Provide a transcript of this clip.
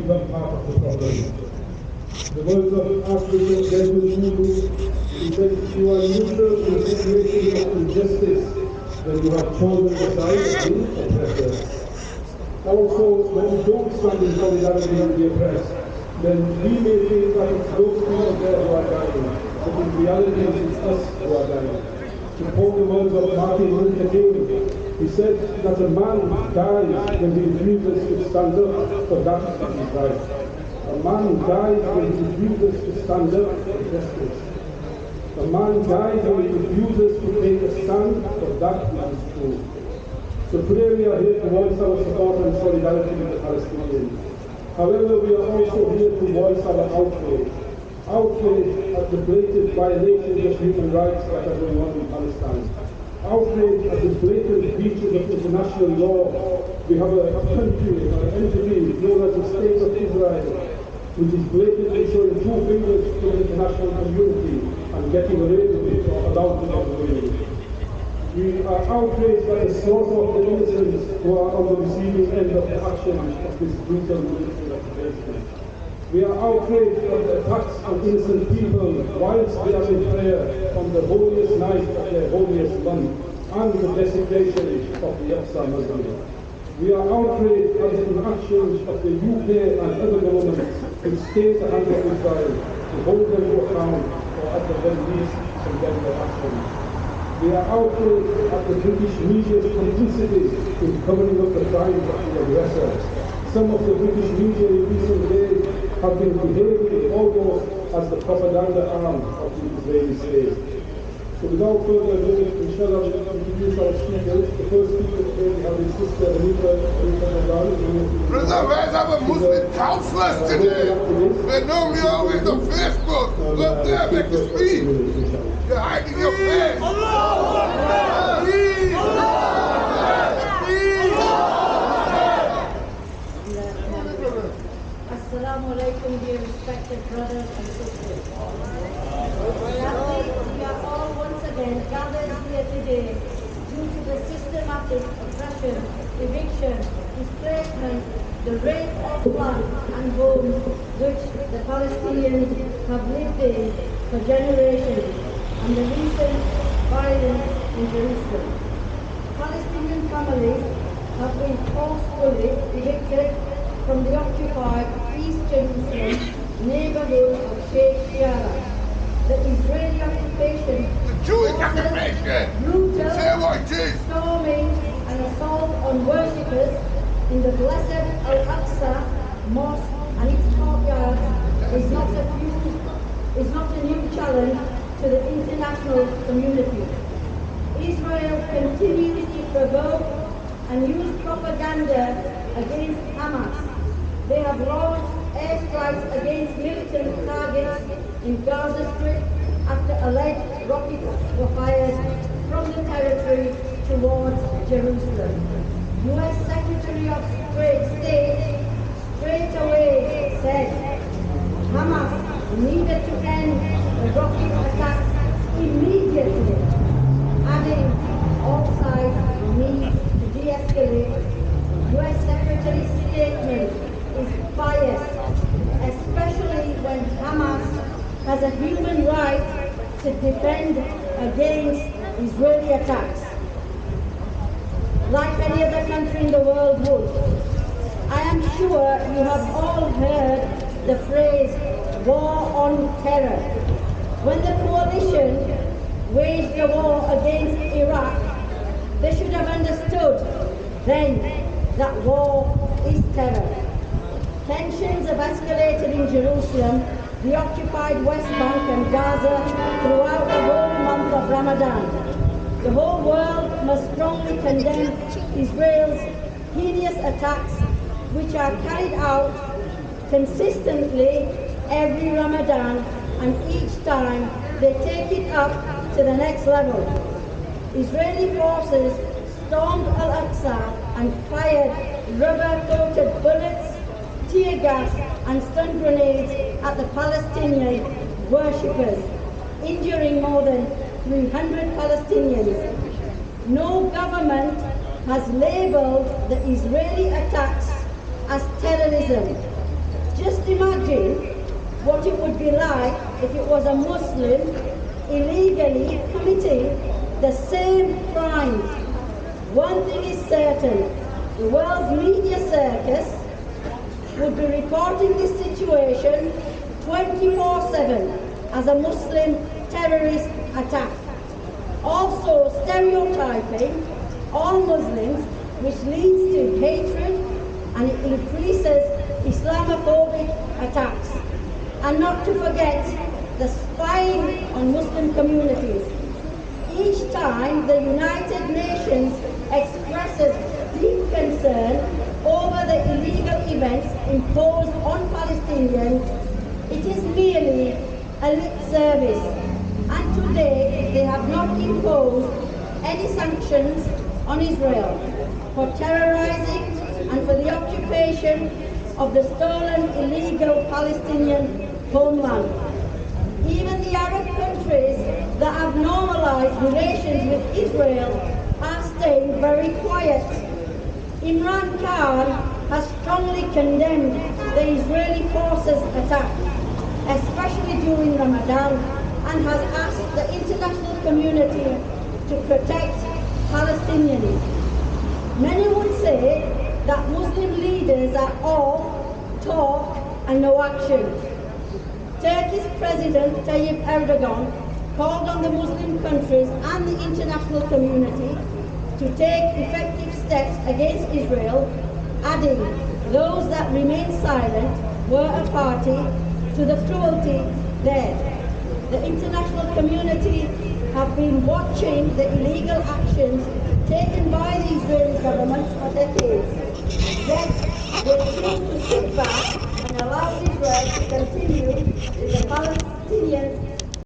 become part of the problem. The words of Archbishop Dewsbury, he said, you are neutral in situations of injustice when you have chosen the side of the oppressor. Also, when we don't stand in solidarity with the oppressed, then we may think that it's those people there who are dying, but in reality it's us who are dying. To quote the words of Martin Luther King, he said that a man dies when he refuses to stand up for that which is right. A man dies when he refuses to stand up for justice. A man dies when he refuses to take a stand for that which is true. So today we are here to voice our support and solidarity with the Palestinians. However, we are also here to voice our outrage. Outrage at the blatant violations of human rights that are going on in Palestine. Outrage at the blatant breaches of international law. We have a country, an entity known as the State of Israel, which is blatantly showing two fingers to the international community and getting away with it or allowed to get away with it. We are outraged by the slaughter of the innocents who are on the receiving end of the actions of this brutal military occupation. We are outraged by the attacks on innocent people whilst they are in prayer on the holiest night of their holiest month and the desecration of the Aqsa Masjid. We are outraged by the inactions of the UK and other governments who stay the hand of Israel to hold them to account or at the very least condemn their actions. We are outraged at the British media's complicity in covering up the crimes of the aggressor. Some of the British media in recent days have been behaving almost as the propaganda arm of the Israeli state. So without further ado, inshallah, we will introduce our speakers. The first speaker today we have his sister Anita Nadal. Brother, where's our Muslim counselors today? They normally always on Facebook. Look there, make us speak. You're hiding your face. Please. Assalamu alaikum, dear respected brothers and sisters. Sadly, we are all once again gathered here today due to the systematic oppression, eviction, displacement, the rape of land and homes which the Palestinians have lived in for generations, and the recent violence in Jerusalem. Palestinian families have been forcefully evicted from the occupied East Jerusalem neighborhood of Sheikh Jarrah. The Israeli occupation, The Jewish occupation, brutal, say what it is. storming and assault on worshippers in the blessed Al-Aqsa mosque and its courtyard is not a new challenge to the international community. Israel continues to provoke and use propaganda against Hamas. They have launched airstrikes against militant targets in Gaza Strip after alleged rockets were fired from the territory towards Jerusalem. U.S. Secretary of State straight away said Hamas needed to end the rocket attacks immediately, adding all sides need to de-escalate. U.S. Secretary's statement is biased, especially when Hamas has a human right to defend against Israeli attacks, like any other country in the world would. I am sure you have all heard the phrase war on terror. When the coalition waged a war against Iraq, they should have understood then that war is terror. Tensions have escalated in Jerusalem, the occupied West Bank and Gaza throughout the whole month of Ramadan. The whole world must strongly condemn Israel's hideous attacks, which are carried out consistently every Ramadan, and each time they take it up to the next level. Israeli forces stormed Al-Aqsa and fired rubber-coated bullets, tear gas and stun grenades at the Palestinian worshippers, injuring more than 300 Palestinians. No government has labelled the Israeli attacks as terrorism. imagine what it would be like if it was a Muslim illegally committing the same crimes. One thing is certain, the world's media circus would be reporting this situation 24/7 as a Muslim terrorist attack. Also stereotyping all Muslims, which leads to hatred and it increases Islamophobic attacks. And not to forget the spying on Muslim communities. Each time the United Nations expresses deep concern over the illegal events imposed on Palestinians, it is merely a lip service. And today they have not imposed any sanctions on Israel for terrorizing and for the occupation of the stolen illegal Palestinian homeland. Even the Arab countries that have normalized relations with Israel are staying very quiet. Imran Khan has strongly condemned the Israeli forces' attack, especially during Ramadan, and has asked the international community to protect Palestinians. Many would say that Muslim leaders are all talk and no action. Turkey's President Tayyip Erdogan called on the Muslim countries and the international community to take effective steps against Israel, adding those that remain silent were a party to the cruelty there. The international community have been watching the illegal actions taken by the Israeli government for decades. Yet they choose to sit back and allow Israel to continue with the Palestinians